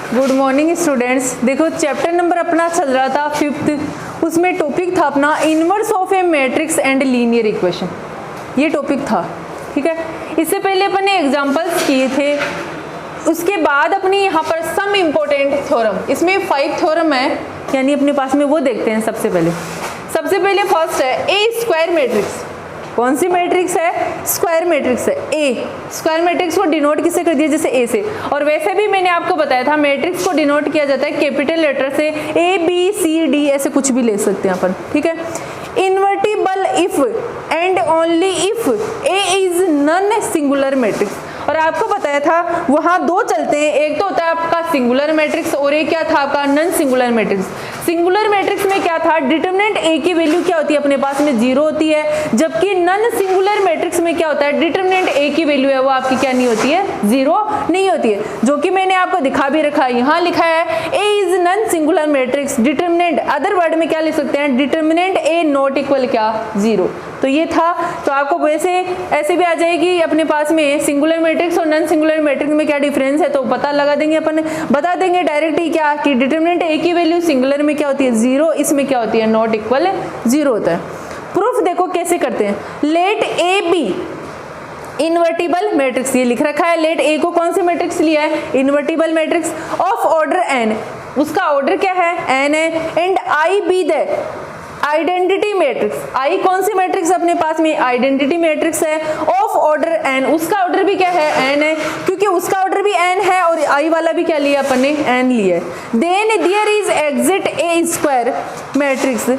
Good morning students. देखो chapter number अपना चल रहा था 5th, उसमें टॉपिक था अपना inverse of A matrix and linear equation. ये टॉपिक था, ठीक है। इससे पहले अपन ने एग्जांपल्स किए थे, उसके बाद अपनी यहाँ पर सम इम्पोर्टेंट थ्योरम, इसमें 5 थ्योरम है, यानी अपने पास में वो देखते हैं। सबसे पहले फर्स्ट है ए स्क्वायर मैट्रिक्स। कौन सी मैट्रिक्स है? स्क्वायर मैट्रिक्स है। ए स्क्वायर मैट्रिक्स को डिनोट किससे कर दिया? जैसे ए से। और वैसे भी मैंने आपको बताया था मैट्रिक्स को डिनोट किया जाता है कैपिटल लेटर से, ए बी सी डी ऐसे कुछ भी ले सकते हैं अपन, ठीक है। Invertible if and only if A is non singular matrix. और आपको बताया था वहां दो चलते हैं, एक तो होता है आपका सिंगुलर मैट्रिक्स और एक क्या था आपका non singular matrix. Singular matrix में क्या था? डिटरमिनेंट ए की वैल्यू क्या होती है अपने पास में? 0 होती है। जबकि नॉन सिंगुलर मैट्रिक्स में क्या होता है? डिटरमिनेंट ए की वैल्यू है वो आपकी क्या नहीं होती है? 0 नहीं होती है, जो कि मैंने आपको दिखा भी रखा है। यहाँ लिखा है A is non singular matrix, determinant other word में क्या लिख सकते हैं? डिटरमिनेंट ए नॉट इक्वल क्या? 0। तो ये था। तो आपको वैसे ऐसे भी आ जाएगी अपने पास में सिंगुलर मैट्रिक्स और नॉन सिंगुलर मैट्रिक्स में क्या डिफरेंस है, तो पता लगा देंगे अपन, बता देंगे डायरेक्ट ही क्या कि डिटरमिनेंट ए की वैल्यू सिंगुलर में क्या होती है? 0, इसमें क्या होती है? नॉट इक्वल 0 होता है। प्रूफ देखो कैसे करते हैं। Let A be invertible matrix, ये लिख रखा है। लेट ए को कौन सी मैट्रिक्स लिया है? Invertible matrix of order n, उसका ऑर्डर क्या है? n है। And I be the identity matrix, I कौन सी मैट्रिक्स अपने पास में? आइडेंटिटी मैट्रिक्स है ऑफ ऑर्डर n, उसका ऑर्डर भी क्या है? n है, क्योंकि उसका ऑर्डर भी n है और आई वाला भी क्या लिया अपन ने? n लिया है। Then there is exist a square matrix,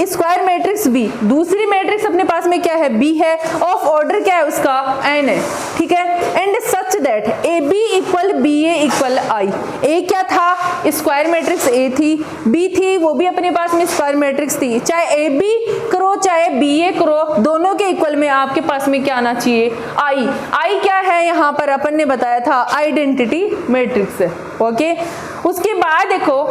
square matrix B, दूसरी मैट्रिक्स अपने पास में क्या है? बी है। ऑफ ऑर्डर क्या है उसका? n है, ठीक है। And such that A B equal B A equal I, A क्या था? स्क्वायर मैट्रिक्स ए थी, बी थी वो भी अपने पास में स्क्वायर मैट्रिक्स थी। चाहे ए बी करो चाहे बी ए करो, दोनों के इक्वल में आपके पास में क्या आना चाहिए? आई। आई क्या है यहाँ पर अपन ने बताया था? आइडेंटिटी मैट्रिक्स है, ओके। उसके बाद देखो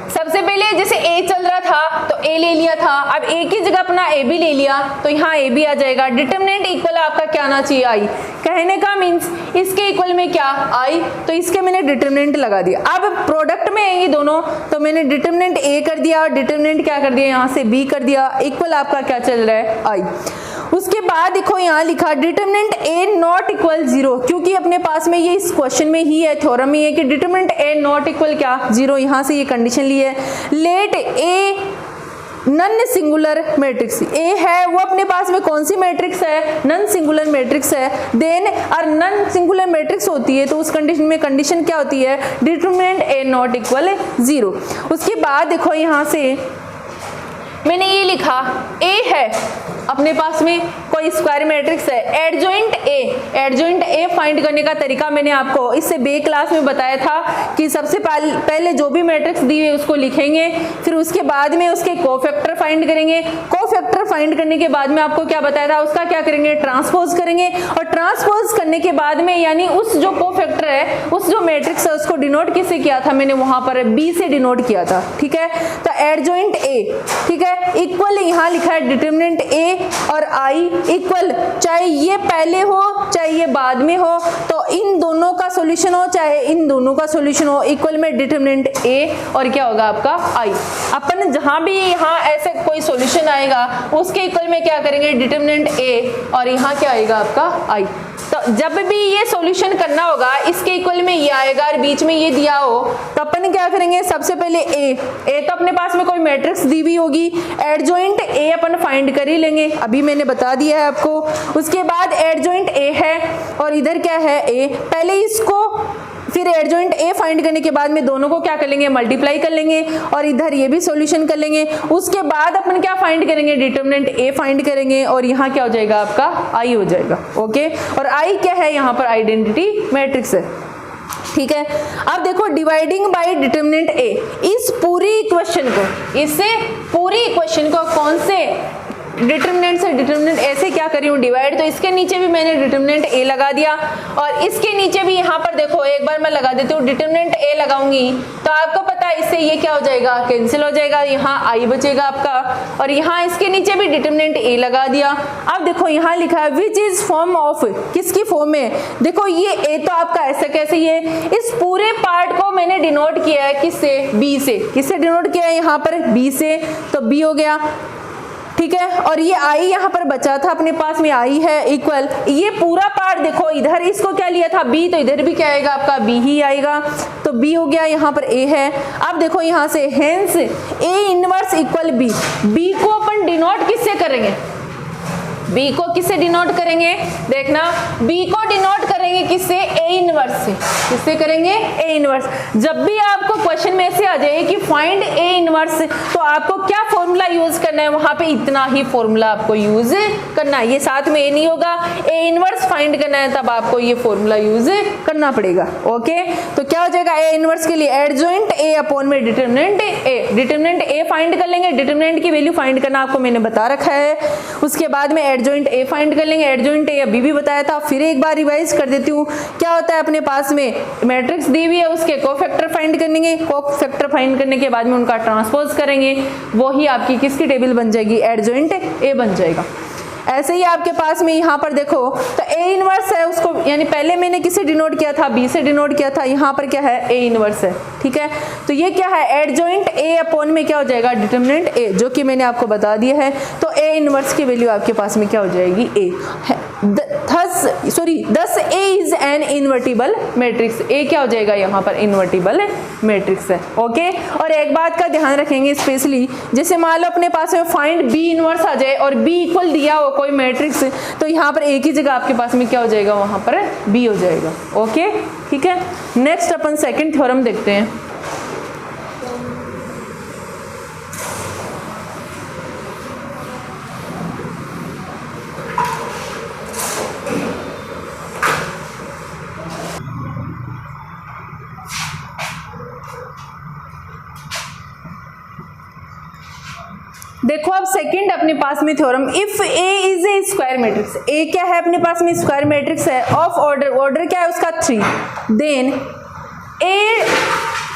सबसे पहले जैसे ए चल रहा था तो ए ले लिया था, अब ए की जगह अपना ए बी ले लिया तो यहाँ ए बी आ जाएगा। डिटरमिनेंट इक्वल आपका क्या आना चाहिए? आई। कहने का मीन्स इसके इक्वल में क्या? आई, तो इसके मैंने डिटरमिनेंट लगा दिया। अब प्रोडक्ट में है ये दोनों, तो मैंने डिटरमिनेंट ए कर दिया और डिटरमिनेंट क्या कर दिया? यहाँ से बी कर दिया। इक्वल आपका क्या चल रहा है? आई। उसके बाद देखो यहाँ लिखा डिटरमिनेंट ए नॉट इक्वल 0, क्योंकि अपने पास में ये इस क्वेश्चन में ही है, थ्योरम में है कि डिटरमिनेंट ए नॉट इक्वल क्या? 0। यहाँ से ये कंडीशन ली है। Let A non singular matrix, A है वो अपने पास में कौन सी मैट्रिक्स है? नॉन सिंगुलर मैट्रिक्स है। देन और नॉन सिंगुलर मैट्रिक्स होती है तो उस कंडीशन में कंडीशन क्या होती है? Determinant A not equal 0। उसके बाद देखो यहाँ से मैंने ये लिखा ए है अपने पास में कोई स्क्वायर मैट्रिक्स है, एडजॉइंट ए फाइंड करने का तरीका मैंने आपको इससे बे क्लास में बताया था कि सबसे पहले जो भी मैट्रिक्स दी हुई उसको लिखेंगे, फिर उसके बाद में उसके कोफैक्टर फाइंड करेंगे। कोफैक्टर फाइंड करने के बाद में आपको क्या बताया था? उसका क्या करेंगे? ट्रांसपोज करेंगे। और ट्रांसपोज करने के बाद में यानी उस जो कोफैक्टर है, उस जो मैट्रिक्स है उसको डिनोट किससे किया था? मैंने वहां पर बी से डिनोट किया था, ठीक है। तो एडजॉइंट ए, ठीक है, इक्वल यहाँ लिखा है डिटरमिनेंट ए और आई इक्वल, चाहे ये पहले हो चाहे ये बाद में हो, तो इन दोनों का सॉल्यूशन हो चाहे इन दोनों का सॉल्यूशन हो, इक्वल में डिटरमिनेंट ए और क्या होगा आपका? आई। अपन जहां भी यहाँ ऐसे कोई सॉल्यूशन आएगा उसके इक्वल में क्या करेंगे? डिटरमिनेंट ए और यहाँ क्या आएगा आपका? आई। तो जब भी ये सॉल्यूशन करना होगा इसके इक्वल में ये आएगा और बीच में ये दिया हो तो अपन क्या करेंगे? सबसे पहले ए तो अपने पास में कोई मैट्रिक्स दी हुई होगी, एडजॉइंट ए अपन फाइंड कर ही लेंगे, अभी मैंने बता दिया है आपको। उसके बाद एडजॉइंट ए है और इधर क्या है? ए। पहले इसको फिर एडजॉइंट ए फाइंड करने के बाद में दोनों को क्या कर लेंगे? मल्टीप्लाई कर लेंगे और इधर ये भी सॉल्यूशन कर लेंगे। उसके बाद अपन क्या फाइंड करेंगे? डिटरमिनेंट ए फाइंड करेंगे और यहाँ क्या हो जाएगा आपका? आई हो जाएगा, ओके। और आई क्या है? यहाँ पर आइडेंटिटी मैट्रिक्स है, ठीक है। अब देखो डिवाइडिंग बाय डिटरमिनेंट ए, इस पूरी इक्वेशन को, इससे पूरी इक्वेशन को कौन से डिटरमिनेंट से डिटरमिनेंट ऐसे क्या करी हूँ डिवाइड, तो इसके नीचे भी मैंने डिटरमिनेंट ए लगा दिया और इसके नीचे भी यहाँ पर देखो एक बार मैं लगा देती हूँ डिटरमिनेंट ए लगाऊंगी तो आपको पता है इससे ये क्या हो जाएगा? कैंसिल हो जाएगा, यहाँ आई बचेगा आपका और यहाँ इसके नीचे भी डिटरमिनेंट ए लगा दिया। अब देखो यहाँ लिखा है विच इज फॉर्म ऑफ, किसकी फॉर्म में? देखो ये ए तो आपका ऐसे कैसे ही है, इस पूरे पार्ट को मैंने डिनोट किया है किससे, बी से। किससे डिनोट किया है यहाँ पर, बी से, तो बी हो गया, ठीक है। और ये आई यहाँ पर बचा था अपने पास में, आई है इक्वल, ये पूरा पार्ट देखो इधर इसको क्या लिया था, बी, तो इधर भी क्या आएगा आपका, बी ही आएगा, तो बी हो गया, यहाँ पर ए है। अब देखो यहाँ से hence A inverse equal B, B को अपन डिनोट किससे करेंगे, बी को किससे डिनोट करेंगे, देखना बी को डिनोट करेंगे किससे, ए इनवर्स से। किससे करेंगे, ए इनवर्स। जब भी आपको क्वेश्चन में से आ जाए कि फाइंड ए इनवर्स, तो आपको क्या फॉर्मूला यूज करना है, वहां पे इतना ही फॉर्मूला आपको यूज करना है, ये साथ में ए नहीं होगा, ए इनवर्स फाइंड करना है तब आपको ये फॉर्मूला यूज करना पड़ेगा। ओके, तो क्या हो जाएगा, ए इनवर्स के लिए एडजॉइंट ए अपॉन में determinant A, determinant A find कर लेंगे, डिटरमिनेंट की वैल्यू फाइंड करना आपको मैंने बता रखा है। उसके बाद में एडजॉइंट ए फाइंड कर लेंगे, एडजॉइंट ए अभी भी बताया था, फिर एक बार रिवाइज कर देती हूँ। क्या होता है, अपने पास में मैट्रिक्स दी हुई है, उसके कोफैक्टर फाइंड करेंगे, कोफैक्टर फाइंड करने के बाद में उनका ट्रांसपोज करेंगे, वो ही आपकी किसकी टेबल बन जाएगी, एडजॉइंट ए बन जाएगा। ऐसे ही आपके पास में यहाँ पर देखो, तो ए इनवर्स है उसको, यानी पहले मैंने किसे डिनोट किया था, बी से डिनोट किया था, यहाँ पर क्या है, ए इनवर्स है, ठीक है। तो ये क्या है, एडजॉइंट ए अपॉन में क्या हो जाएगा, डिटरमिनेंट ए, जो कि मैंने आपको बता दिया है। तो ए इनवर्स की वैल्यू आपके पास में क्या हो जाएगी, ए। दस ए is an invertible matrix, A क्या हो जाएगा यहाँ पर, इनवर्टिबल मैट्रिक्स है। ओके, और एक बात का ध्यान रखेंगे स्पेशली, जैसे मान लो अपने पास में फाइंड बी इनवर्स आ जाए और बी इक्वल दिया हो कोई मैट्रिक्स, तो यहाँ पर एक ही जगह आपके पास में क्या हो जाएगा, वहां पर बी हो जाएगा। ओके, ठीक है। नेक्स्ट अपन सेकंड थ्योरम देखते हैं। देखो अब सेकंड अपने पास में theorem, if A is a square matrix, A क्या है अपने पास में, स्क्वायर मैट्रिक्स है, ऑफ ऑर्डर, ऑर्डर क्या है उसका 3, देन ए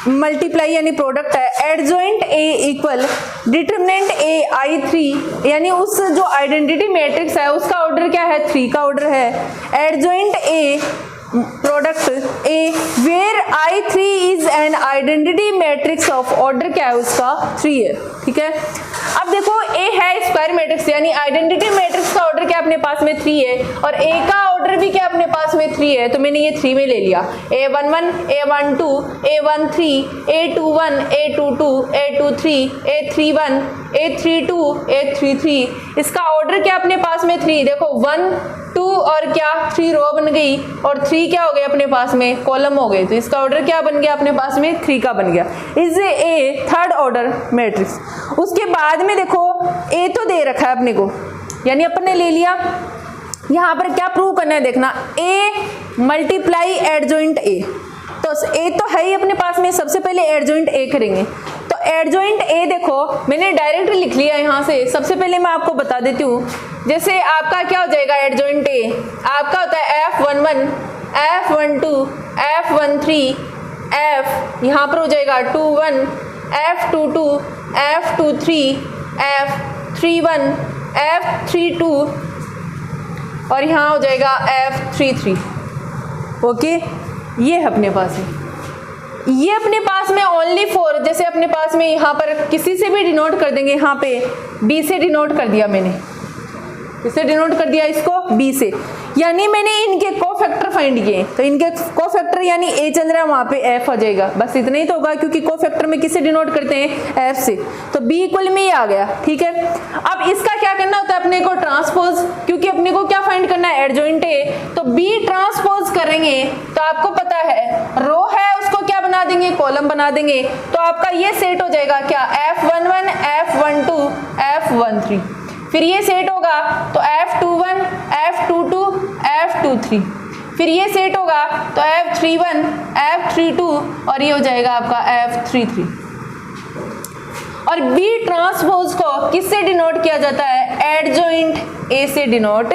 मल्टीप्लाई यानी प्रोडक्ट है, adjoint A equal determinant A I 3, यानी उस जो आइडेंटिटी मैट्रिक्स है उसका ऑर्डर क्या है, 3 का ऑर्डर है, adjoint A product A where I3 is an identity matrix of order क्या है उसका 3 है, ठीक है। अब देखो ए है स्क्वायर मैट्रिक्स, यानी आइडेंटिटी मैट्रिक्स का ऑर्डर क्या अपने पास में 3 है, और ए का ऑर्डर भी क्या अपने पास में 3 है, तो मैंने ये 3 में ले लिया, A11, A12, A13, A21, A22, A23, A31, A32, A33, इसका ऑर्डर क्या अपने पास में 3, देखो 1, 2 और क्या 3 रो बन गई, और 3 क्या हो गया अपने पास में, कॉलम हो गए, तो इसका ऑर्डर क्या बन गया अपने पास में 3 का बन गया, is a third order matrix. उसके बाद में देखो ए तो दे रखा है अपने को, यानी अपन ने ले लिया, यहाँ पर क्या प्रूव करना है, देखना ए मल्टीप्लाई एडजॉइंट ए, तो ए तो है ही अपने पास में, सबसे पहले एडजॉइंट ए करेंगे, तो एडजॉइंट ए देखो मैंने डायरेक्ट लिख लिया यहाँ से। सबसे पहले मैं आपको बता देती हूँ, जैसे आपका क्या हो जाएगा एडजॉइंट ए, आपका होता है F11, F12, F13, F यहाँ पर हो जाएगा 21, F22, F23, F31, F32 और यहाँ हो जाएगा F33। ओके, ये है अपने पास में, ये अपने पास में ओनली 4, जैसे अपने पास में यहाँ पर किसी से भी डिनोट कर देंगे, यहाँ पे B से डिनोट कर दिया मैंने, किससे डिनोट कर दिया इसको, B से, यानी मैंने इनके कोफैक्टर फाइंड किए, तो इनके कोफैक्टर यानी A चल रहा है वहां पे F आ जाएगा, बस इतना ही तो होगा, क्योंकि कोफैक्टर में किससे डिनोट करते हैं, F से, तो B इक्वल में ही आ गया, ठीक है। अब इसका क्या करना होता है अपने को, ट्रांसपोज, क्योंकि अपने को क्या फाइंड करना है, एडजॉइंट ए, तो B ट्रांसपोज करेंगे तो आपको पता है रो है उसको क्या बना देंगे, कॉलम बना देंगे, तो आपका ये सेट हो जाएगा क्या, F11, F12, F13, फिर ये सेट होगा तो F21, F22, F23, फिर ये सेट होगा तो F31, F32 और ये हो जाएगा आपका F33। और B ट्रांसपोज को किससे डिनोट किया जाता है, एडजॉइंट A से डिनोट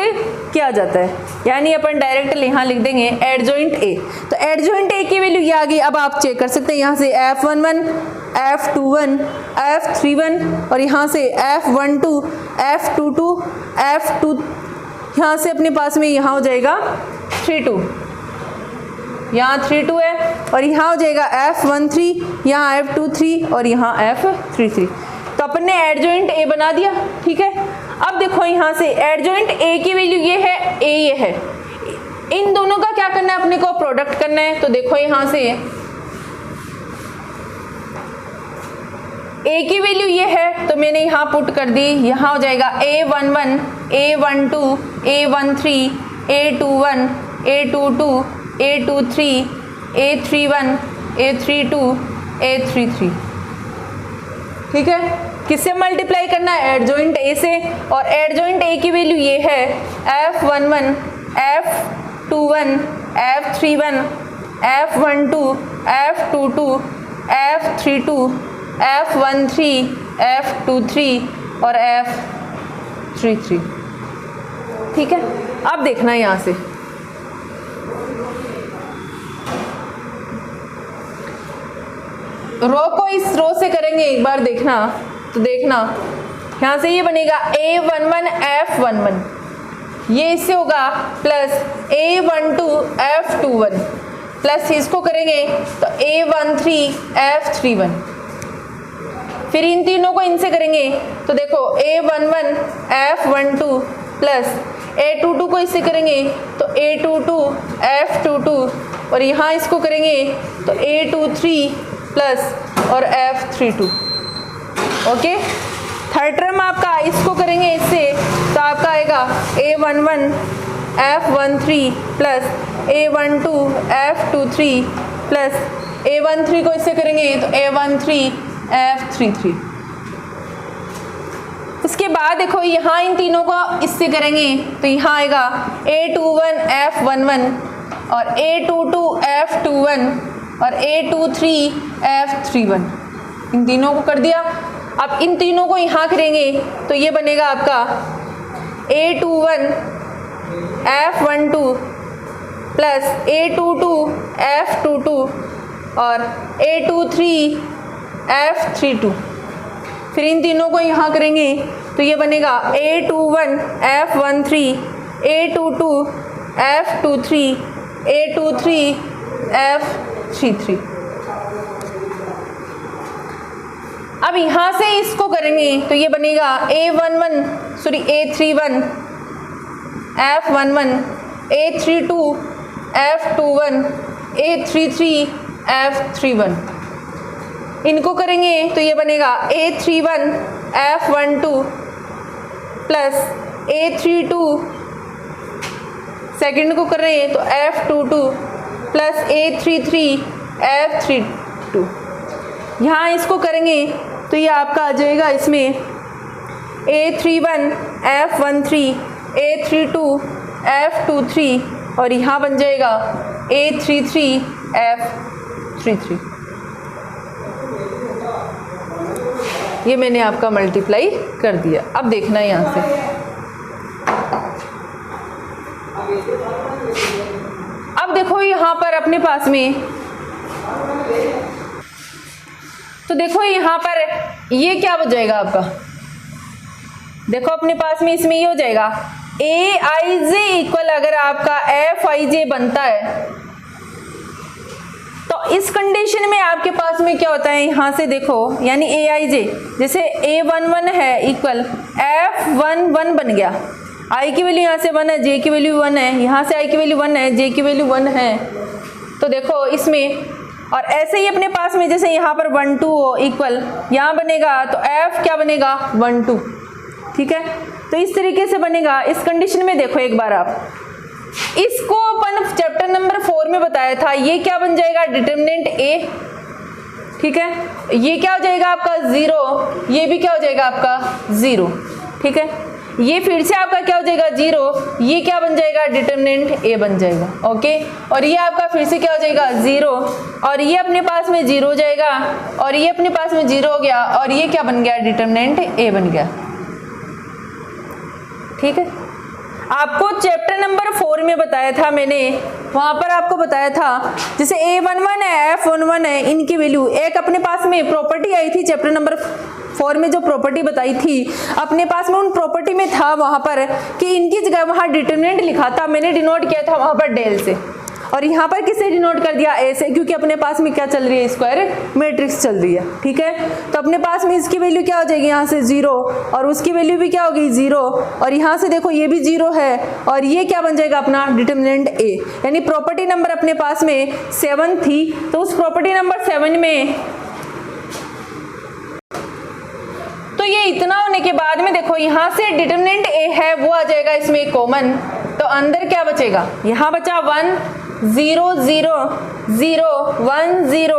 किया जाता है, यानी अपन डायरेक्ट यहाँ लिख देंगे एडजॉइंट A, तो एडजॉइंट A की वैल्यू ये आ गई। अब आप चेक कर सकते हैं यहाँ से F11, F21, F31 और यहाँ से F12, F22, F2, यहाँ से अपने पास में यहाँ हो जाएगा 32, यहाँ 32 है, और यहाँ हो जाएगा F13, यहाँ F23 और यहाँ F33। तो अपन ने एडजॉइंट ए बना दिया, ठीक है। अब देखो यहाँ से एडजॉइंट ए की वैल्यू ये है, ए ये है, इन दोनों का क्या करना है, अपने को प्रोडक्ट करना है। तो देखो यहाँ से ए की वैल्यू ये है, तो मैंने यहाँ पुट कर दी, यहाँ हो जाएगा A11, A12, A13, A21, A22, A23, A31, A32, A33, ठीक है। किससे मल्टीप्लाई करना है, एडजॉइंट ए से, और एडजॉइंट ए की वैल्यू ये है F11, F21, F31, F12, F22, F32, F13, F23 और F33, ठीक है। अब देखना है यहाँ से रो को इस रो से करेंगे एक बार, देखना, तो देखना यहाँ से ये बनेगा A11 F11, ये इससे होगा प्लस A12 F21, प्लस इसको करेंगे तो A13 F31, फिर इन तीनों को इनसे करेंगे तो देखो A11 F12 प्लस A22 को इससे करेंगे तो A22 F22, और यहाँ इसको करेंगे तो A23 प्लस और F32, ओके। थर्ड टर्म आपका इसको करेंगे इससे तो आपका आएगा A11 F13 plus A12 F23 plus A13 को इससे करेंगे तो A13 F33। उसके बाद देखो यहाँ इन तीनों को इससे करेंगे तो यहाँ आएगा A21 F11 और A22 F21 और A23 F31, इन तीनों को कर दिया। अब इन तीनों को यहाँ करेंगे तो ये बनेगा आपका A21 F12 plus A22 F22 और A23 F32, फिर इन तीनों को यहाँ करेंगे तो ये बनेगा A21 F13, A22 F23, A23 F33। अब यहाँ से इसको करेंगे तो ये बनेगा A31 F11, A32 F21, A33 F31, इनको करेंगे तो ये बनेगा A31 F12 plus A32, second को कर रहे हैं तो F22 प्लस A33 F32, यहाँ इसको करेंगे तो ये आपका आ जाएगा इसमें A31 F13, A32 F23 और यहाँ बन जाएगा A33 F33। ये मैंने आपका मल्टीप्लाई कर दिया। अब देखना है यहाँ से, अब देखो यहाँ पर अपने पास में, तो देखो यहाँ पर ये क्या हो जाएगा आपका, देखो अपने पास में इसमें ये हो जाएगा Aij इक्वल, अगर आपका Fij बनता है तो इस कंडीशन में आपके पास में क्या होता है, यहाँ से देखो यानी Aij जैसे A11 है इक्वल F11 बन गया, I की वैल्यू यहाँ से 1 है, J की वैल्यू 1 है, यहाँ से I की वैल्यू 1 है, J की वैल्यू 1 है, तो देखो इसमें, और ऐसे ही अपने पास में जैसे यहाँ पर 1 2 हो इक्वल, यहाँ बनेगा तो F क्या बनेगा 1 2, ठीक है। तो इस तरीके से बनेगा। इस कंडीशन में देखो एक बार आप, इसको अपन चैप्टर नंबर 4 में बताया था, ये क्या बन जाएगा डिटर्मिनेंट A, ठीक है। ये क्या हो जाएगा आपका 0, ये भी क्या हो जाएगा आपका 0, ठीक है। ये फिर से आपका क्या हो जाएगा 0, ये क्या बन जाएगा डिटर्मिनेंट A बन जाएगा, ओके। और ये आपका फिर से क्या हो जाएगा 0, और ये अपने पास में 0 हो जाएगा, और ये अपने पास में 0 हो गया, और ये क्या बन गया डिटर्मिनेंट A बन गया, ठीक है। आपको चैप्टर नंबर 4 में बताया था मैंने, वहां पर आपको बताया था जैसे A11 है F11 है, इनकी वैल्यू, एक अपने पास में प्रॉपर्टी आई थी चैप्टर नंबर 4 में, जो प्रॉपर्टी बताई थी अपने पास में, उन प्रॉपर्टी में था वहां पर कि इनकी जगह वहां डिटर्मिनेंट लिखा था, मैंने डिनोट किया था वहां पर डेल से, और यहाँ पर किसे डिनोट कर दिया, ए से, क्योंकि अपने पास में क्या चल रही है, स्क्वायर मैट्रिक्स चल रही है, ठीक है। तो अपने पास में इसकी वैल्यू क्या हो जाएगी, यहाँ से 0 और उसकी वैल्यू भी क्या होगी 0, और यहाँ से देखो ये भी 0 है और ये क्या बन जाएगा अपना डिटरमिनेंट ए, यानी प्रॉपर्टी नंबर अपने पास में 7 थी। तो उस प्रॉपर्टी नंबर 7 में तो ये इतना होने के बाद में देखो यहाँ से डिटरमिनेंट ए है वो आ जाएगा इसमें कॉमन, तो अंदर क्या बचेगा, यहाँ बचा 1 0 0 0 1 0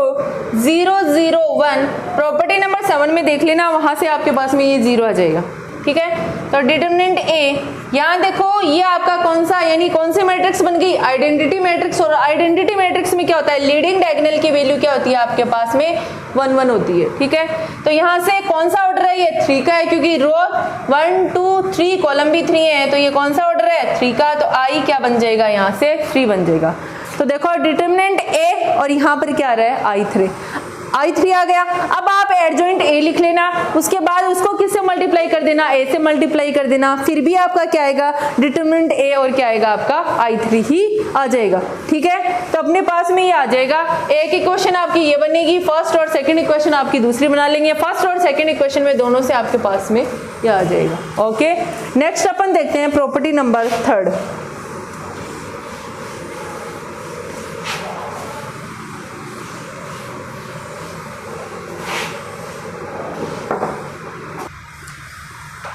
0 0 1। प्रॉपर्टी नंबर 7 में देख लेना, वहां से आपके पास में ये 0 आ जाएगा, ठीक है। तो डिटरमिनेंट ए, यहाँ देखो ये आपका कौन सा, यानी कौन सी मैट्रिक्स बन गई, आइडेंटिटी मैट्रिक्स। और आइडेंटिटी मैट्रिक्स में क्या होता है, लीडिंग डायगोनल की वैल्यू क्या होती है आपके पास में 1 1 होती है, ठीक है। तो यहाँ से कौन सा ऑर्डर है, ये 3 का है, क्योंकि रो 1 2 3 कॉलम भी 3 है, तो ये कौन सा ऑर्डर है, 3 का। तो आई क्या बन जाएगा, यहाँ से 3 बन जाएगा। तो देखो डिटरमिनेंट ए और यहाँ पर क्या आ रहा है, I3 आ गया। अब आप एडजॉइंट ए लिख लेना, उसके बाद उसको किससे मल्टीप्लाई कर देना, ए से मल्टीप्लाई कर देना, फिर भी आपका क्या आएगा डिटरमिनेंट ए और क्या आएगा आपका I3 ही आ जाएगा, ठीक है। तो अपने पास में ये आ जाएगा। एक इक्वेशन आपकी ये बनेगी, फर्स्ट और सेकंड इक्वेशन आपकी दूसरी बना लेंगे, फर्स्ट और सेकंड इक्वेशन में दोनों से आपके पास में ये आ जाएगा, ओके। नेक्स्ट अपन देखते हैं प्रॉपर्टी नंबर 3।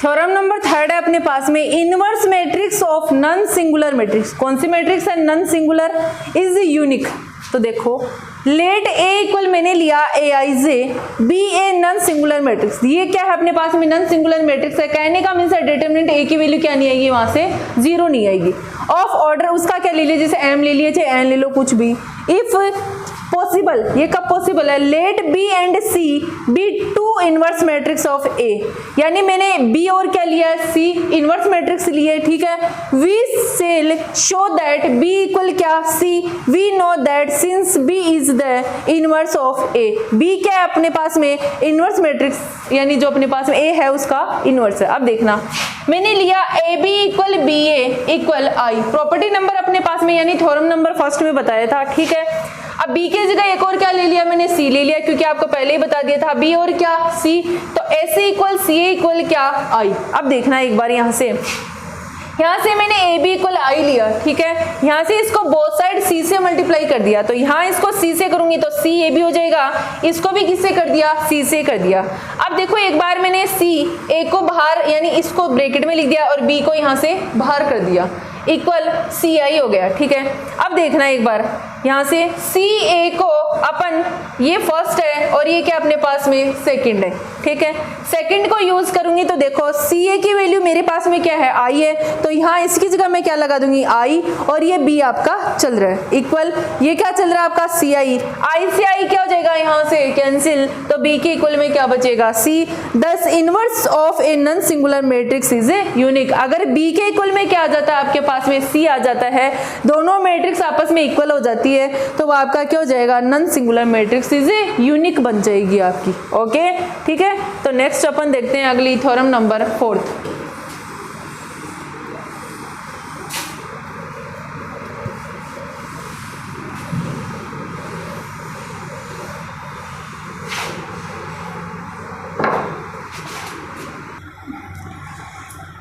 थ्योरम नंबर 3 है अपने पास में, inverse matrix of non singular matrix. कौन सी मैट्रिक्स है, नॉन सिंगुलर इज यूनिक। तो देखो लेट ए इक्वल मैंने लिया AIJ be a non singular matrix. ये क्या है अपने पास में, नॉन सिंगुलर मैट्रिक्स है। कहने का मीन्स है डिटरमिनेंट ए की वैल्यू क्या नहीं आएगी, वहां से 0 नहीं आएगी। ऑफ ऑर्डर उसका क्या ले लिया, जैसे m ले लिए चाहे n ले लो, कुछ भी। इफ पॉसिबल, ये कब पॉसिबल है, let B and C be 2 inverse matrix of A, यानी मैंने बी और क्या लिया है, सी इनवर्स मैट्रिक्स लिए, ठीक है। We shall show that B equal क्या, C. We know that since B is the inverse of A, B क्या है अपने पास में इनवर्स मैट्रिक्स, यानी जो अपने पास में ए है उसका इनवर्स है। अब देखना मैंने लिया A B equal B A equal I, property number अपने पास में, यानी थ्योरम नंबर फर्स्ट में बताया था, ठीक है। अब बी के जगह एक और क्या ले लिया मैंने, सी ले लिया, क्योंकि आपको पहले ही बता दिया था बी और क्या, सी। तो ऐसे इक्वल सी इक्वल क्या, आई। अब देखना एक बार यहाँ से मैंने ए बी इक्वल आई लिया, ठीक है। यहाँ से इसको बोथ साइड सी से मल्टीप्लाई कर दिया, तो यहाँ इसको सी से करूंगी तो सी ए बी हो जाएगा, इसको भी किससे कर दिया, सी से कर दिया। अब देखो एक बार मैंने सी ए को बाहर, यानी इसको ब्रैकेट में लिख दिया और बी को यहाँ से बाहर कर दिया, इक्वल सी आई हो गया, ठीक है। अब देखना एक बार यहाँ से सी ए को अपन, ये फर्स्ट है और ये क्या अपने पास में सेकंड है, ठीक है। सेकंड को यूज करूंगी तो देखो सी ए की वैल्यू मेरे पास में क्या है, आई है, तो यहाँ इसकी जगह मैं क्या लगा दूंगी, आई, और ये बी आपका चल रहा है, इक्वल ये क्या चल रहा है आपका सी आई। आई से आई क्या हो जाएगा, यहाँ से कैंसिल, तो बी के इक्वल में क्या बचेगा, सी। दस inverse of A non singular matrix is a unique. अगर बी के इक्वल में क्या आ जाता है आपके पास में, सी आ जाता है, दोनों मैट्रिक्स आपस में इक्वल हो जाती है, तो वो आपका क्या हो जाएगा, non singular matrix is a unique बन जाएगी आपकी, ओके, ठीक है। तो नेक्स्ट अपन देखते हैं अगली थ्योरम नंबर 4।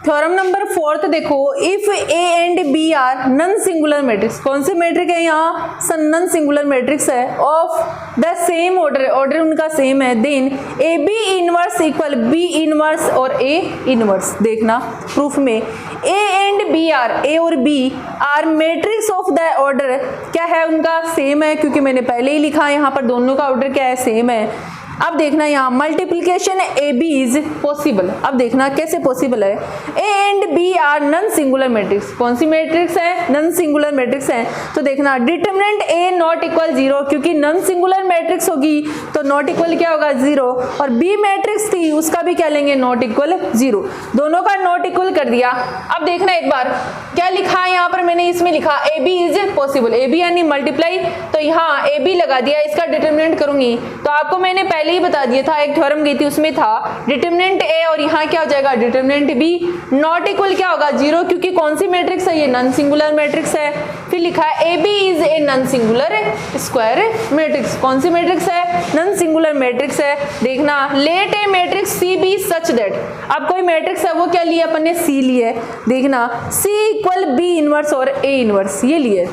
थ्योरम नंबर 4 देखो, if A and B are non singular matrix. कौन सी मैट्रिक है यहाँ, नॉन सिंगुलर मैट्रिक्स है, of the same order, order उनका सेम है, then A B inverse equal B inverse और ए इनवर्स। देखना प्रूफ में A and B are, A और B are matrix of the order क्या है उनका, सेम है, क्योंकि मैंने पहले ही लिखा है यहाँ पर दोनों का ऑर्डर क्या है, सेम है। अब देखना यहाँ multiplication A B is possible. अब देखना कैसे पॉसिबल है, A and B are non singular matrix. कौन सी मैट्रिक्स है, नॉन सिंगुलर मैट्रिक्स है, तो देखना डिटरमिनेंट ए नॉट इक्वल 0, क्योंकि नॉन सिंगुलर मैट्रिक्स होगी तो नॉट इक्वल क्या होगा, 0, और बी मैट्रिक्स थी उसका भी क्या लेंगे, नॉट इक्वल 0, दोनों का नॉट इक्वल कर दिया। अब देखना एक बार क्या लिखा है यहाँ पर, मैंने इसमें लिखा A B is possible, A B यानी मल्टीप्लाई, तो यहाँ ए बी लगा दिया, इसका डिटरमिनेंट करूंगी तो आपको मैंने पहले पहले ही बता दिया था, एक थ्योरम गई थी उसमें था डिटरमिनेंट ए और यहाँ क्या हो जाएगा डिटरमिनेंट बी नॉट इक्वल क्या होगा 0, क्योंकि कौन सी मैट्रिक्स है ये नॉन सिंगुलर मैट्रिक्स है। फिर लिखा है A B is a non singular square matrix. कौन सी मैट्रिक्स है? नॉन सिंगुलर मैट्रिक्स है। देखना let a matrix C be such that, अब कोई मैट्रिक्स है वो क्या लिया अपन ने सी लिए, देखना सी इक्वल बी इनवर्स और ए इनवर्स ये लिए।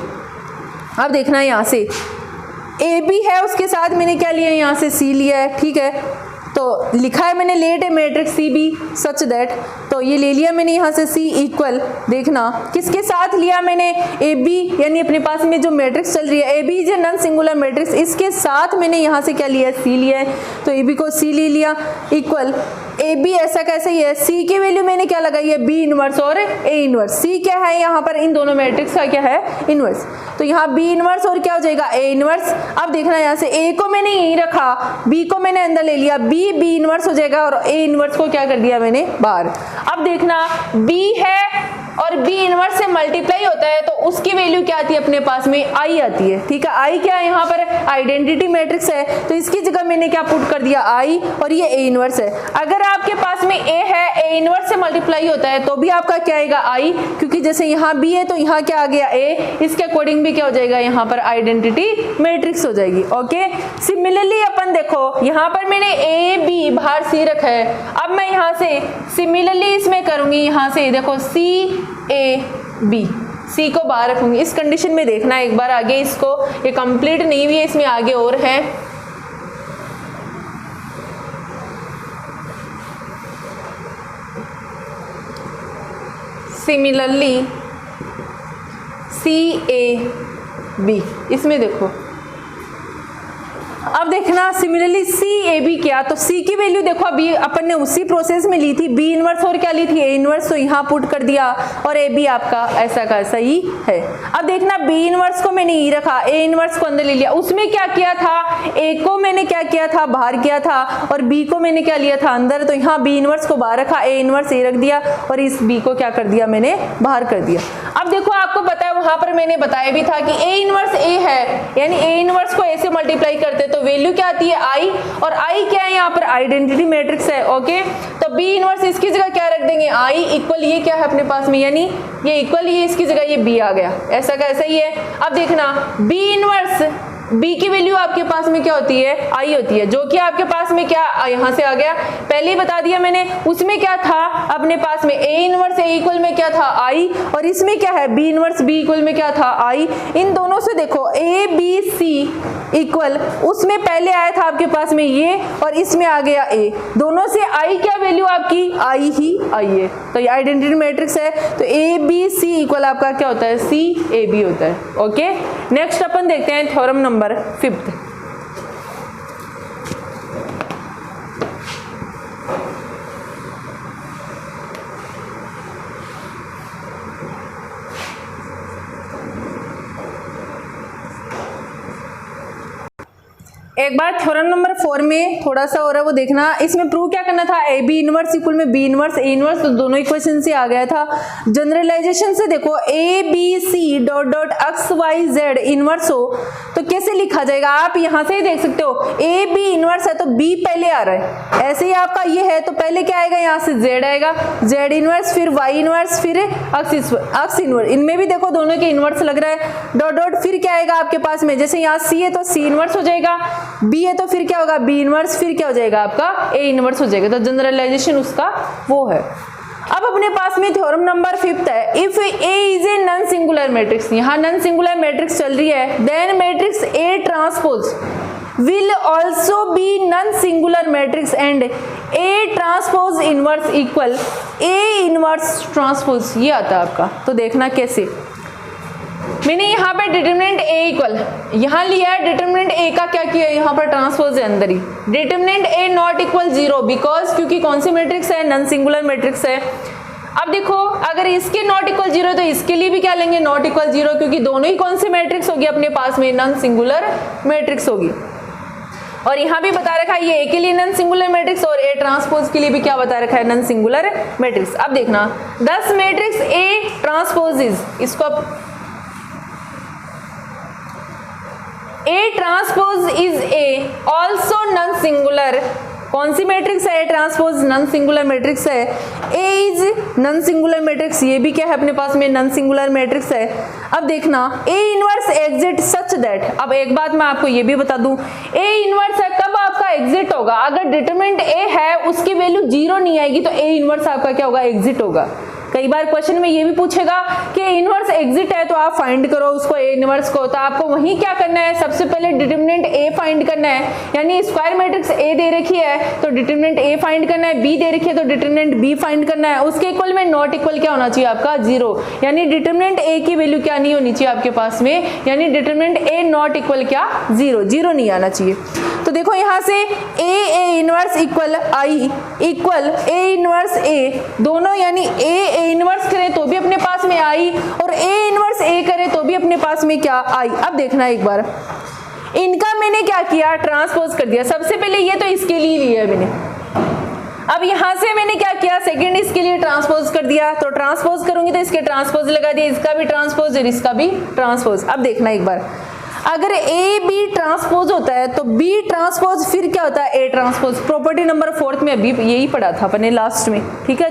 अब देखना यहाँ से ए बी है उसके साथ मैंने क्या लिया यहाँ से सी लिया है, ठीक है। तो लिखा है मैंने let a matrix C be such that, तो ये ले लिया मैंने यहाँ से सी इक्वल, देखना किसके साथ लिया मैंने ए बी, यानी अपने पास में जो मैट्रिक्स चल रही है A B is a non singular matrix, इसके साथ मैंने यहाँ से क्या लिया है सी लिया है, तो ए बी को सी ले लिया इक्वल ए बी ऐसा कैसे ही है, सी की वैल्यू मैंने क्या लगाई है बी इनवर्स और ए इनवर्स। सी क्या है यहाँ पर इन दोनों मैट्रिक्स का क्या है इनवर्स, तो यहाँ बी इनवर्स और क्या हो जाएगा ए इनवर्स। अब देखना यहाँ से ए को मैंने यहीं रखा, बी को मैंने अंदर ले लिया, बी इनवर्स हो जाएगा और ए इनवर्स को क्या कर दिया मैंने बाहर। अब देखना बी है और बी इनवर्स से मल्टीप्लाई होता है तो उसकी वैल्यू क्या आती है अपने पास में आई आती है, ठीक है। आई क्या है यहाँ पर आइडेंटिटी मैट्रिक्स है, तो इसकी जगह मैंने क्या पुट कर दिया आई और ये ए इनवर्स है। अगर आपके पास में ए है ए इनवर्स से मल्टीप्लाई होता है तो भी आपका क्या आएगा आई, क्योंकि जैसे यहाँ बी है तो यहाँ क्या आ गया ए, इसके अकॉर्डिंग भी क्या हो जाएगा यहाँ पर आइडेंटिटी मैट्रिक्स हो जाएगी। ओके, सिमिलरली अपन देखो यहाँ पर मैंने ए बी बाहर सी रखा है, अब मैं यहाँ से सिमिलरली इसमें करूंगी, यहाँ से देखो सी ए बी, सी को बाहर रखूंगी। इस कंडीशन में देखना एक बार आगे, इसको ये कंप्लीट नहीं हुई है, इसमें आगे और है। सिमिलरली सी ए बी, इसमें देखो अब देखना सिमिलरली सी ए बी क्या, तो सी की वैल्यू देखो अभी अपन ने उसी प्रोसेस में ली थी, बी इनवर्स और क्या ली थी ए इनवर्स, तो यहाँ पुट कर दिया और ए बी आपका ऐसा का ऐसा ही है। अब देखना बी इनवर्स को मैंने ही रखा, ए इनवर्स को अंदर ले लिया, उसमें क्या किया था ए को मैंने क्या किया था बाहर किया था और बी को मैंने क्या लिया था अंदर, तो यहाँ बी इनवर्स को बाहर रखा, ए इनवर्स ए रख दिया और इस बी को क्या कर दिया मैंने बाहर कर दिया। अब देखो आपको पता है वहां पर मैंने बताया भी था कि ए इनवर्स ए है, यानी ए इनवर्स को ए से मल्टीप्लाई करते तो वैल्यू क्या आती है आई, और आई क्या है यहाँ पर आइडेंटिटी मैट्रिक्स है। ओके, तो बी इनवर्स इसकी जगह क्या रख देंगे आई इक्वल, ये क्या है अपने पास में यानी ये इक्वल, ये इसकी जगह ये बी आ गया, ऐसा का ऐसा ही है। अब देखना बी इनवर्स बी की वैल्यू आपके पास में क्या होती है आई होती है, जो कि आपके पास में क्या यहाँ से आ गया, पहले ही बता दिया मैंने, उसमें क्या था अपने पास में ए इनवर्स ए इक्वल में क्या था आई, और इसमें क्या है बी इनवर्स बी इक्वल में क्या था आई। इन दोनों से देखो ए बी सी इक्वल, उसमें पहले आया था आपके पास में ये और इसमें आ गया ए, दोनों से आई क्या वैल्यू आपकी आई ही आई है, तो ये आइडेंटिटी मैट्रिक्स है, तो ए बी सी इक्वल आपका क्या होता है सी ए बी होता है। ओके, नेक्स्ट अपन देखते हैं थ्योरम नंबर 5th। एक बार थ्योरम नंबर 4 में थोड़ा सा हो रहा है वो देखना, इसमें प्रूव क्या करना था ए बी इनवर्स इक्वल में बी इनवर्स ए इनवर्स, तो दोनों इक्वेशन से आ गया था। जनरलाइजेशन से देखो A B C dot dot X Y Z inverse हो तो कैसे लिखा जाएगा, आप यहाँ से ही देख सकते हो ए बी इनवर्स है तो बी पहले आ रहा है, ऐसे ही आपका ये है तो पहले क्या आएगा यहाँ से जेड आएगा, जेड इनवर्स फिर वाई इनवर्स फिर एक्स इनवर्स, इनमें भी देखो दोनों के इनवर्स लग रहा है, डॉट डॉट फिर क्या आएगा आपके पास में, जैसे यहाँ सी है तो सी इनवर्स हो जाएगा, बी है तो फिर क्या होगा बी इनवर्स, फिर क्या हो जाएगा आपका ए इनवर्स हो जाएगा, तो जनरलाइजेशन उसका वो है। अब अपने पास में थ्योरम नंबर 5th है, if A is a non singular matrix, यहाँ नॉन सिंगुलर मैट्रिक्स चल रही है, then matrix A transpose will also be non-singular matrix and A transpose inverse equal A inverse transpose, ये आता है आपका। तो देखना कैसे, मैंने यहाँ पे डिटरमिनेंट A इक्वल यहाँ लिया है, डिटरमिनेंट A का क्या किया यहाँ पर ट्रांसपोज है अंदर ही, determinant A not equal 0 because क्योंकि कौन सी मैट्रिक्स है नॉन सिंगुलर मैट्रिक्स है। अब देखो अगर इसके नॉट इक्वल 0 तो इसके लिए भी क्या लेंगे नॉट इक्वल 0, क्योंकि दोनों ही कौन सी मैट्रिक्स होगी अपने पास में नॉन सिंगुलर मैट्रिक्स होगी। और यहाँ भी बता रखा है ये ए के लिए नॉन सिंगुलर मैट्रिक्स और ए ट्रांसपोज के लिए भी क्या बता रखा है नॉन सिंगुलर मैट्रिक्स। अब देखना 10 मैट्रिक्स ए ट्रांसपोज इज, इसको A transpose is a also non singular. कौन सी मैट्रिक्स है? A transpose non singular matrix है। A is non singular matrix, ये भी क्या है अपने पास में? नॉन सिंगुलर मैट्रिक्स है। अब देखना A inverse exit such that, अब एक बात मैं आपको ये भी बता दूं, ए इनवर्स है कब आपका एग्जिट होगा? अगर डिटरमिनेंट ए है उसकी वैल्यू 0 नहीं आएगी तो ए इनवर्स आपका क्या होगा? एग्जिट होगा। कई बार क्वेश्चन में ये भी पूछेगा कि इनवर्स एग्जिट है तो आप फाइंड करो उसको ए इनवर्स को, तो आपको वही क्या करना है? सबसे पहले डिटरमिनेंट ए फाइंड करना है, यानी स्क्वायर मैट्रिक्स ए दे रखी है तो डिटरमिनेंट ए फाइंड करना है, बी दे रखी है तो डिटरमिनेंट बी फाइंड करना है। उसके इक्वल में नॉट इक्वल क्या होना चाहिए आपका? 0, यानी डिटरमिनेंट ए की वैल्यू क्या नहीं होनी चाहिए आपके पास में, यानी डिटरमिनेंट ए नॉट इक्वल क्या? 0 नहीं आना चाहिए। तो देखो यहाँ से A inverse equal I equal A inverse A, दोनों यानी ए इनवर्स करें तो भी अपने पास में आई और ए इनवर्स ए करें तो भी अपने पास में क्या? आई। अब देखना एक बार, इनका मैंने क्या किया? ट्रांसपोज कर दिया। सबसे पहले ये तो इसके लिए लिया मैंने, अब यहां से मैंने क्या किया? सेकंड इसके लिए ट्रांसपोज कर दिया, तो ट्रांसपोज करूंगी तो इसके ट्रांसपोज लगा दिया, इसका भी ट्रांसपोज और इसका भी ट्रांसपोज। अब देखना एक बार, अगर ए बी ट्रांसपोज होता है तो बी ट्रांसपोज फिर क्या होता है? A transpose. प्रॉपर्टी नंबर 4 में अभी यही पढ़ा था अपने लास्ट में, ठीक है,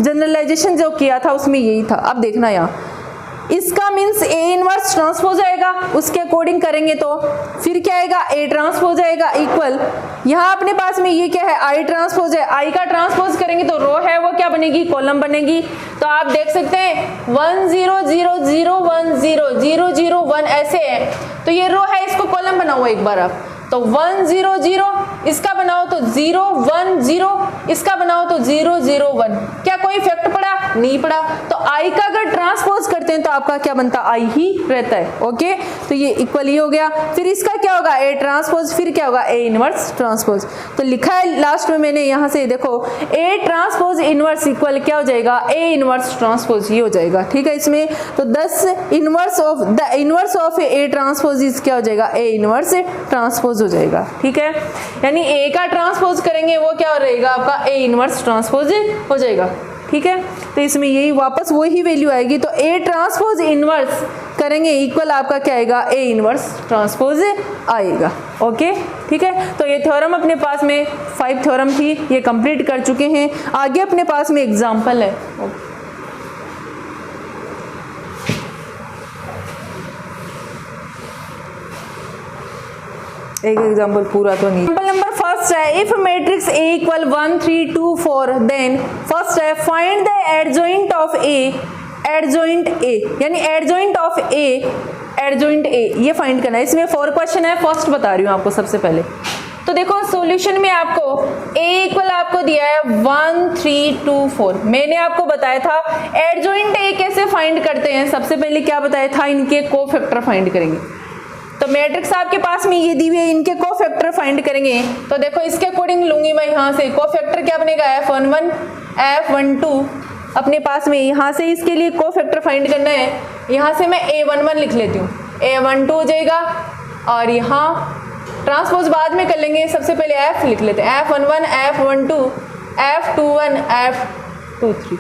जनरलाइजेशन जो किया था उसमें यही था। अब देखना यहाँ, इसका मीन्स ए इनवर्स ट्रांसपोज आएगा, उसके अकॉर्डिंग करेंगे तो फिर क्या आएगा? ए ट्रांसपोज आएगा इक्वल, यहाँ अपने पास में ये क्या है? आई ट्रांसपोज है, आई का ट्रांसपोज करेंगे तो रो है वो क्या बनेगी? कॉलम बनेगी। तो आप देख सकते हैं 1 0 0 0 1 0 0 0 1 ऐसे है, तो ये रो है, इसको कॉलम बनाओ एक बार आप, तो 1 0 0 इसका बनाओ तो 0 1 0 इसका बनाओ तो 0 0 1। क्या कोई इफेक्ट पड़ा? नहीं पड़ा। तो आई का अगर ट्रांसपोज करते हैं तो आपका क्या बनता? आई ही रहता है। ओके, तो ये इक्वल ही हो गया। फिर इसका क्या होगा? ए ट्रांसपोज, फिर क्या होगा? A inverse transpose. तो लिखा है लास्ट में मैंने यहाँ से, देखो ए ट्रांसपोज इनवर्स इक्वल क्या हो जाएगा? ए इनवर्स ट्रांसपोज, ये हो जाएगा। ठीक है, इसमें तो 10 inverse of A transpose is क्या हो जाएगा? ए इनवर्स ट्रांसपोज हो जाएगा। ठीक है, यानी ए का ट्रांसपोज करेंगे वो क्या रहेगा? आपका ए इनवर्स ट्रांसपोज हो जाएगा। ठीक है, तो इसमें यही वापस वही वैल्यू आएगी, तो ए ट्रांसपोज इनवर्स करेंगे इक्वल आपका क्या आएगा? ए इनवर्स ट्रांसपोज आएगा। ओके, ठीक है, तो ये थ्योरम अपने पास में 5 थ्योरम थी, ये कंप्लीट कर चुके हैं। आगे अपने पास में एग्जाम्पल है। एक एग्जाम्पल पूरा तो नहीं। एग्जाम्पल नंबर फर्स्ट है, if matrix A equal 1 3 2 4 then first है find the adjoint of A, adjoint A यानी adjoint of A, adjoint A ये फाइंड करना है। इसमें 4 क्वेश्चन है, फर्स्ट बता रही हूँ आपको सबसे पहले। तो देखो सॉल्यूशन में आपको ए इक्वल आपको दिया है 1 3 2 4। मैंने आपको बताया था एडजॉइंट ए कैसे फाइंड करते हैं। सबसे पहले क्या बताया था? इनके कोफैक्टर फाइंड करेंगे। तो मैट्रिक्स आपके पास में ये दी हुई है, इनके कोफैक्टर फाइंड करेंगे। तो देखो इसके अकॉर्डिंग लूंगी मैं यहाँ से, कोफैक्टर क्या बनेगा? F11 F12 अपने पास में, यहाँ से इसके लिए कोफैक्टर फाइंड करना है। यहाँ से मैं A11 लिख लेती हूँ, A12 हो जाएगा और यहाँ ट्रांसपोज बाद में कर लेंगे, सबसे पहले F लिख लेते हैं, F11 F12 F21 F23।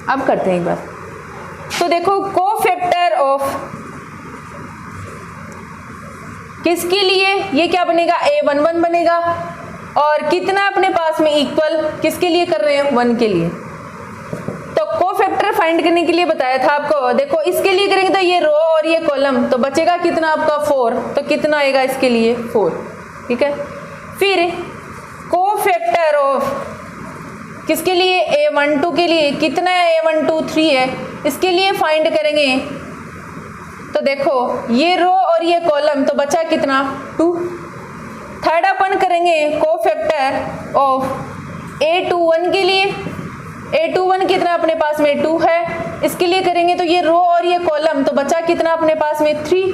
अब करते हैं एक बार। तो देखो कोफैक्टर ऑफ किसके लिए? ये क्या बनेगा? A11 बनेगा और कितना अपने पास में इक्वल किसके लिए कर रहे हैं? 1 के लिए। तो कोफैक्टर फाइंड करने के लिए बताया था आपको। देखो इसके लिए करेंगे तो ये रो और ये कॉलम, तो बचेगा कितना आपका? 4। तो कितना आएगा इसके लिए? 4। ठीक है, फिर कोफैक्टर ऑफ किसके लिए? A12 के लिए कितना है? A12 3 है, इसके लिए फाइंड करेंगे। तो देखो ये रो और ये कॉलम, तो बचा कितना? 2। थर्ड अपन करेंगे कोफैक्टर ऑफ A21 के लिए। A21 कितना अपने पास में? 2 है, इसके लिए करेंगे तो ये रो और ये कॉलम, तो बचा कितना अपने पास में? 3।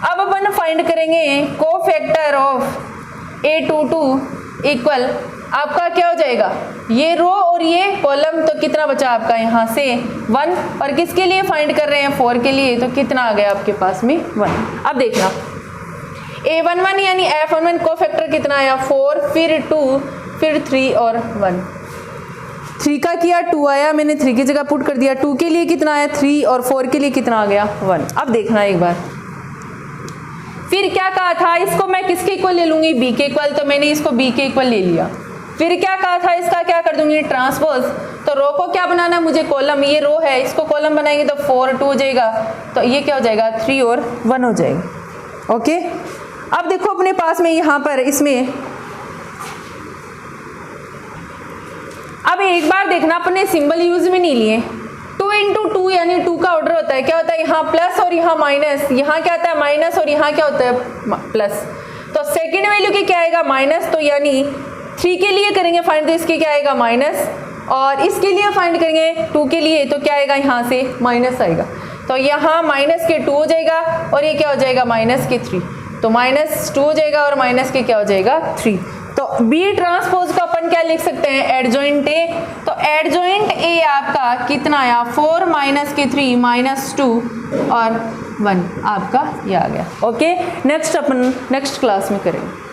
अब अपन फाइंड करेंगे कोफैक्टर ऑफ A22 इक्वल आपका क्या हो जाएगा? ये रो और ये कॉलम, तो कितना बचा आपका यहाँ से? 1। और किसके लिए फाइंड कर रहे हैं? 4 के लिए, तो कितना आ गया आपके पास में? 1। अब देखना A11 यानी F11 कोफैक्टर कितना आया? 4, फिर 2, फिर 3 और 1। 3 का किया 2 आया, मैंने 3 की जगह पुट कर दिया। 2 के लिए कितना आया? 3 और 4 के लिए कितना आ गया? 1। अब देखना एक बार, फिर क्या कहा था, इसको मैं किसके इक्वल ले लूंगी, बी के इक्वल, तो मैंने इसको बी के इक्वल ले लिया। फिर क्या कहा था, इसका क्या कर दूंगी, ट्रांसपोज। तो रो को क्या बनाना है मुझे, कॉलम, ये रो है, इसको कॉलम बनाएंगे तो 4 2 हो जाएगा, तो ये क्या हो जाएगा 3 और 1 हो जाएगा। ओके, अब देखो अपने पास में यहाँ पर इसमें अब एक बार देखना, अपने सिंबल यूज में नहीं लिए, 2 इंटू 2 यानी 2 का ऑर्डर होता है, क्या होता है यहाँ प्लस और यहाँ माइनस, यहाँ क्या होता है माइनस और यहाँ क्या होता है प्लस। तो सेकंड वैल्यू की क्या आएगा माइनस, तो यानी 3 के लिए करेंगे फाइंड तो इसके क्या आएगा माइनस, और इसके लिए फाइंड करेंगे 2 के लिए तो क्या आएगा यहाँ से माइनस आएगा। तो यहाँ माइनस के 2 हो जाएगा और ये क्या हो जाएगा माइनस के 3, तो माइनस 2 हो जाएगा और माइनस के क्या हो जाएगा 3। तो बी ट्रांसपोज को अपन क्या लिख सकते हैं, एडजॉइंट ए। तो एडजॉइंट ए आपका कितना आया 4 माइनस के 3 माइनस 2 और 1 आपका ये आ गया। ओके, नेक्स्ट अपन नेक्स्ट क्लास में करेंगे।